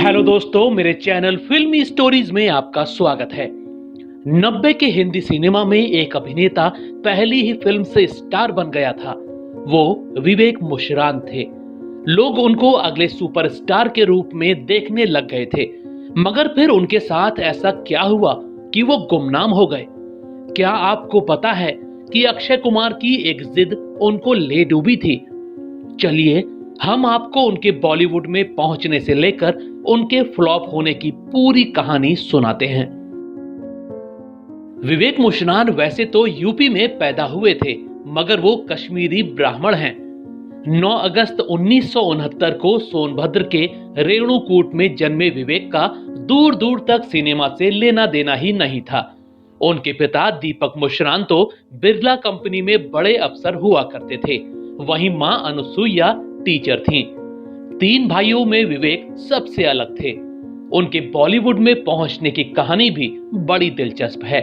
Hello दोस्तों, मेरे channel फिल्मी स्टोरीज में आपका स्वागत है। 90 के हिंदी सिनेमा में एक अभिनेता पहली ही फिल्म से स्टार बन गया था। वो विवेक मुशरान थे। लोग उनको अगले सुपरस्टार के रूप में देखने लग गए थे। मगर फिर उनके साथ ऐसा क्या हुआ कि वो गुमनाम हो गए? क्या आपको पता है कि अक्षय कुमार की एक जिद उनको ले डूबी थी? चलिए हम आपको उनके बॉलीवुड में पहुंचने से लेकर उनके फ्लॉप होने की पूरी कहानी सुनाते हैं। विवेक मुशरान वैसे तो यूपी में पैदा हुए थे, मगर वो कश्मीरी ब्राह्मण हैं। 9 अगस्त 1969 को सोनभद्र के रेणुकूट में जन्मे विवेक का दूर दूर तक सिनेमा से लेना देना ही नहीं था। उनके पिता दीपक मुशरान तो बिरला कंपनी में बड़े अफसर हुआ करते थे, वहीं मां अनुसुईया टीचर थीं। 3 भाइयों में विवेक सबसे अलग थे। उनके बॉलीवुड में पहुंचने की कहानी भी बड़ी दिलचस्प है।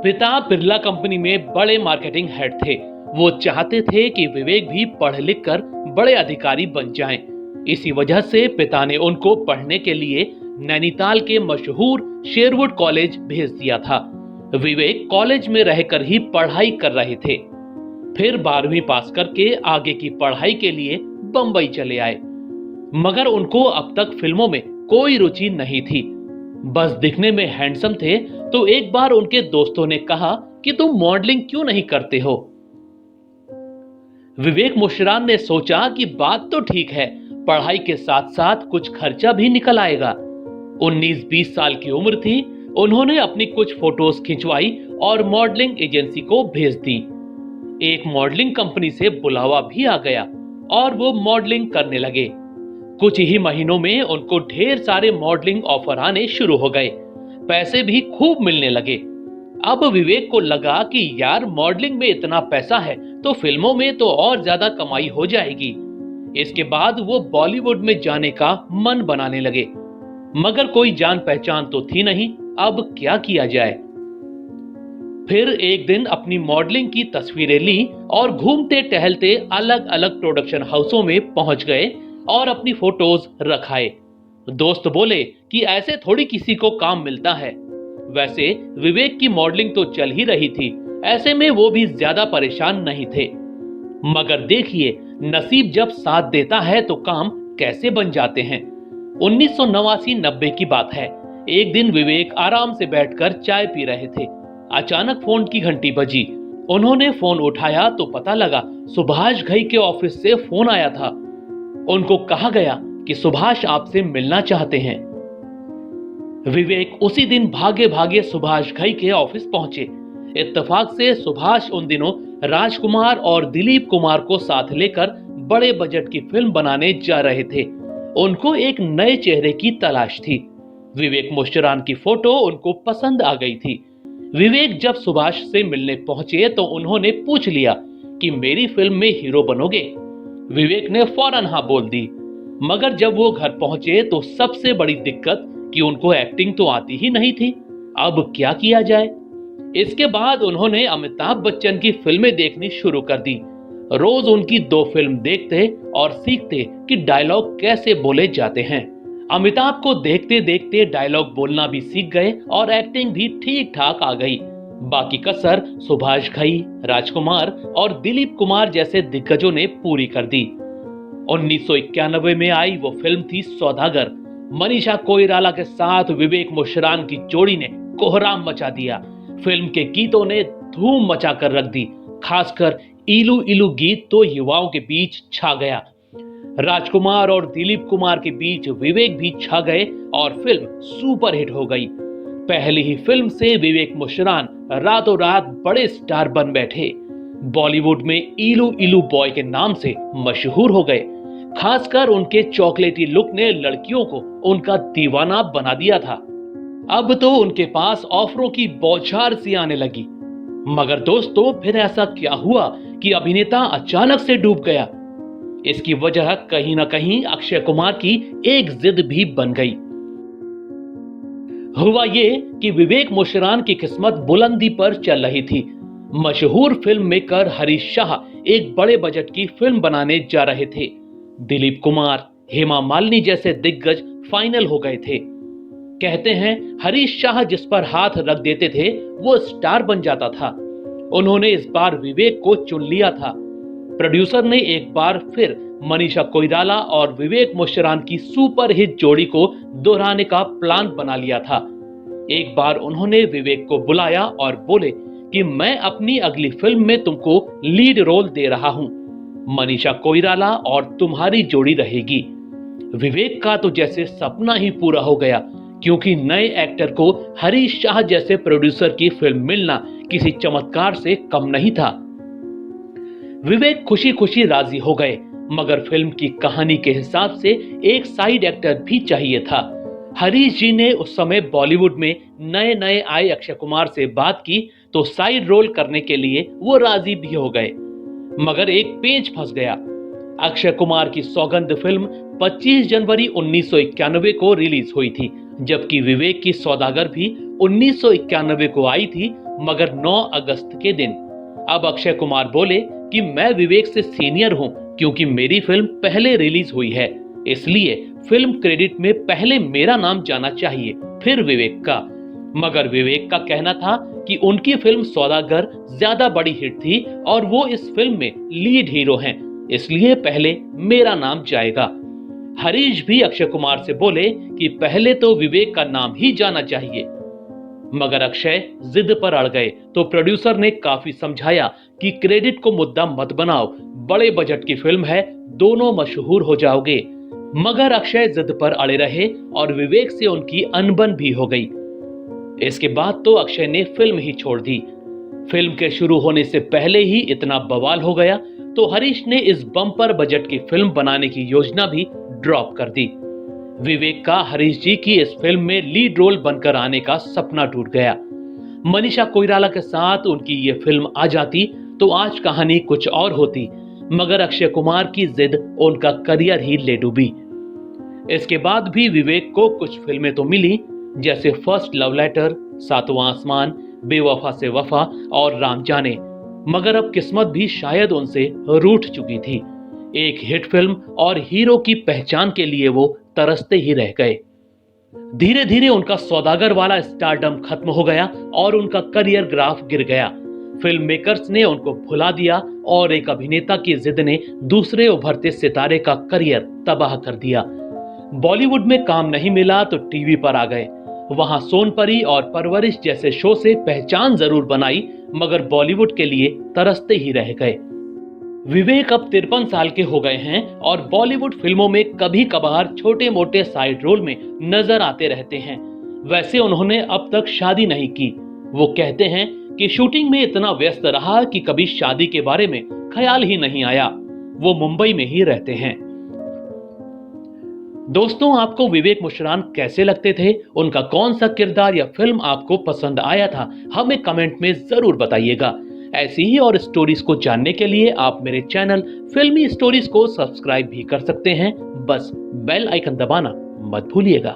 पिता बिरला कंपनी में बड़े मार्केटिंग हेड थे। वो चाहते थे कि विवेक भी पढ़ लिख कर बड़े अधिकारी बन जाएं। इसी वजह से पिता ने उनको पढ़ने के लिए नैनीताल के मशहूर शेरवुड कॉलेज भेज दिया था। विवेक कॉलेज में रहकर ही पढ़ाई कर रहे थे। फिर 12वीं पास करके आगे की पढ़ाई के लिए बंबई चले आए। मगर उनको अब तक फिल्मों में कोई रुचि नहीं थी। बस दिखने में हैंडसम थे, तो एक बार उनके दोस्तों ने कहा कि तुम मॉडलिंग क्यों नहीं करते हो? विवेक मुशरान ने सोचा कि बात तो ठीक है, पढ़ाई के साथ साथ कुछ खर्चा भी निकल आएगा। 19-20 साल की उम्र थी। उन्होंने अपनी कुछ फोटोज खिंचवाई और मॉडलिंग एजेंसी को भेज दी। एक मॉडलिंग कंपनी से बुलावा भी आ गया और वो मॉडलिंग करने लगे। कुछ ही महीनों में उनको ढेर सारे मॉडलिंग ऑफर आने शुरू हो गए। पैसे भी खूब मिलने लगे। अब विवेक को लगा कि यार, मॉडलिंग में इतना पैसा है तो फिल्मों में तो और ज्यादा कमाई हो जाएगी। इसके बाद वो बॉलीवुड में जाने का मन बनाने लगे। मगर कोई जान पहचान तो थी नहीं, अब क्या किया जाए? फिर एक दिन अपनी मॉडलिंग की तस्वीरें ली और घूमते टहलते अलग अलग प्रोडक्शन हाउसों में पहुंच गए और अपनी फोटोज रखाए। दोस्त बोले कि ऐसे थोड़ी किसी को काम मिलता है। वैसे विवेक की मॉडलिंग तो चल ही रही थी, ऐसे में वो भी ज्यादा परेशान नहीं थे। मगर देखिए, नसीब जब साथ देता है तो काम कैसे बन जाते हैं। 1989-90 की बात है। एक दिन विवेक आराम से बैठकर चाय पी रहे थे। अचानक फोन की घंटी बजी। उन्होंने फोन उठाया तो पता लगा सुभाष घई के ऑफिस से फोन आया था। उनको कहा गया कि सुभाष आपसे मिलना चाहते हैं। विवेक उसी दिन भागे भागे सुभाष घई के ऑफिस पहुंचे। इत्तेफाक से सुभाष उन दिनों राजकुमार और दिलीप कुमार को साथ लेकर बड़े बजट की फिल्म बनाने जा रहे थे। उनको एक नए चेहरे की तलाश थी। विवेक मुशरान की फोटो उनको पसंद आ गई थी। विवेक जब सुभाष से मिलने पहुंचे तो उन्होंने पूछ लिया कि मेरी फिल्म में हीरो बनोगे? विवेक ने फौरन हाँ बोल दी। मगर जब वो घर पहुंचे तो सबसे बड़ी दिक्कत कि उनको एक्टिंग तो आती ही नहीं थी। अब क्या किया जाए? इसके बाद उन्होंने अमिताभ बच्चन की फिल्में देखनी शुरू कर दी। रोज उनकी 2 फिल्म देखते और सीखते कि डायलॉग कैसे बोले जाते हैं। अमिताभ को देखते देखते डायलॉग बोलना भी सीख गए और एक्टिंग भी ठीक ठाक आ गई। बाकी कसर सुभाष घई, राजकुमार और दिलीप कुमार जैसे दिग्गजों ने पूरी कर दी। 1991 में आई वो फिल्म थी सौदागर। मनीषा कोइराला के साथ विवेक मुशरान की जोड़ी ने कोहराम मचा दिया। फिल्म के गीतों ने धूम मचा कर रख दी। खासकर इलू इलू गीत तो युवाओं के बीच छा गया। राजकुमार और दिलीप कुमार के बीच विवेक भी छा गए और फिल्म सुपरहिट हो गई। पहली ही फिल्म से विवेक मुशरान रातों रात बड़े स्टार बन बैठे। बॉलीवुड में इलू इलू बॉय के नाम से मशहूर हो गए। खासकर उनके चॉकलेटी लुक ने लड़कियों को उनका दीवाना बना दिया था। अब तो उनके पास ऑफरों की बौछार सी आने लगी। मगर दोस्तों, फिर ऐसा क्या हुआ कि अभिनेता अचानक से डूब गया? इसकी वजह कहीं ना कहीं अक्षय कुमार की एक जिद भी बन गई। हुआ ये कि विवेक मुशरान की किस्मत बुलंदी पर चल रही थी। मशहूर फिल्म मेकर हरीश शाह एक बड़े बजट की फिल्म बनाने जा रहे थे। दिलीप कुमार, हेमा मालिनी जैसे दिग्गज फाइनल हो गए थे। कहते हैं हरीश शाह जिस पर हाथ रख देते थे वो स्टार बन जाता था। उन्होंने इस बार विवेक को चुन लिया था। प्रोड्यूसर ने एक बार फिर मनीषा कोइराला और विवेक मुशर्रान की सुपरहिट जोड़ी को दोहराने का प्लान बना लिया था। एक बार उन्होंने विवेक को बुलाया और बोले कि मैं अपनी अगली फिल्म में तुमको लीड रोल दे रहा हूं। मनीषा कोइराला और तुम्हारी जोड़ी रहेगी। विवेक का तो जैसे सपना ही पूरा हो गया, क्योंकि नए एक्टर को हरीश शाह जैसे प्रोड्यूसर की फिल्म मिलना किसी चमत्कार से कम नहीं था। विवेक खुशी खुशी राजी हो गए, मगर फिल्म की कहानी के हिसाब से एक साइड एक्टर भी चाहिए था। हरीश जी ने उस समय बॉलीवुड में नए नए आए अक्षय कुमार से बात की तो साइड रोल करने के लिए वो राजी भी हो गए, मगर एक पेंच फंस गया। अक्षय कुमार की सौगंध फिल्म 25 जनवरी 1991 को रिलीज हुई थी, जबकि विवेक की सौदागर भी 1991 को आई थी, मगर 9 अगस्त के दिन। अब अक्षय कुमार बोले कि मैं विवेक से सीनियर हूं, क्योंकि मेरी फिल्म पहले रिलीज हुई है, इसलिए फिल्म क्रेडिट में पहले मेरा नाम जाना चाहिए, फिर विवेक का। मगर विवेक का कहना था कि उनकी फिल्म सौदागर ज्यादा बड़ी हिट थी और वो इस फिल्म में लीड हीरो हैं, इसलिए पहले मेरा नाम जाएगा। हरीश भी अक्षय कुमार से बोले कि पहले तो विवेक का नाम ही जाना चाहिए, मगर अक्षय जिद पर अड़ गए तो प्रोड्यूसर ने काफी समझाया कि क्रेडिट को मुद्दा मत बनाओ, बड़े बजट की फिल्म है, दोनों मशहूर हो जाओगे। मगर अक्षय जिद पर अड़े रहे और विवेक से उनकी अनबन भी हो गई। इसके बाद तो अक्षय ने फिल्म ही छोड़ दी। फिल्म के शुरू होने से पहले ही इतना बवाल हो गया तो हरीश ने इस बम्पर बजट की फिल्म बनाने की योजना भी ड्रॉप कर दी। विवेक का हरीश जी की इस फिल्म में लीड रोल बनकर आने का सपना टूट गया। मनीषा कोइराला के साथ उनकी ये फिल्म आ जाती तो आज कहानी कुछ और होती, मगर अक्षय कुमार की जिद उनका करियर ही ले डूबी। इसके बाद भी विवेक को कुछ फिल्में तो मिली, जैसे फर्स्ट लव लेटर, सातवां आसमान, बेवफा से वफा और राम जाने, मगर अब किस्मत भी शायद उनसे रूठ चुकी थी। एक हिट फिल्म और हीरो की पहचान के लिए वो तरसते ही रह गए। धीरे धीरे उनका सौदागर वाला स्टारडम खत्म हो गया और उनका करियर ग्राफ गिर गया। फिल्म मेकर्स ने उनको भुला दिया और एक अभिनेता की जिद ने दूसरे उभरते सितारे का करियर तबाह कर दिया। बॉलीवुड में काम नहीं मिला तो टीवी पर आ गए। वहां सोनपरी और परवरिश जैसे शो से पहचान जरूर बनाई, मगर बॉलीवुड के लिए तरसते ही रह गए। विवेक अब 53 साल के हो गए हैं और बॉलीवुड फिल्मों में कभी कभार छोटे मोटे साइड रोल में नजर आते रहते हैं। वैसे उन्होंने अब तक शादी नहीं की। वो कहते हैं कि शूटिंग में इतना व्यस्त रहा कि कभी शादी के बारे में ख्याल ही नहीं आया। वो मुंबई में ही रहते हैं। दोस्तों, आपको विवेक मुशर्रान कैसे लगते थे? उनका कौन सा किरदार या फिल्म आपको पसंद आया था? हमें कमेंट में जरूर बताइएगा। ऐसी ही और स्टोरीज को जानने के लिए आप मेरे चैनल फिल्मी स्टोरीज को सब्सक्राइब भी कर सकते हैं। बस बेल आइकन दबाना मत भूलिएगा।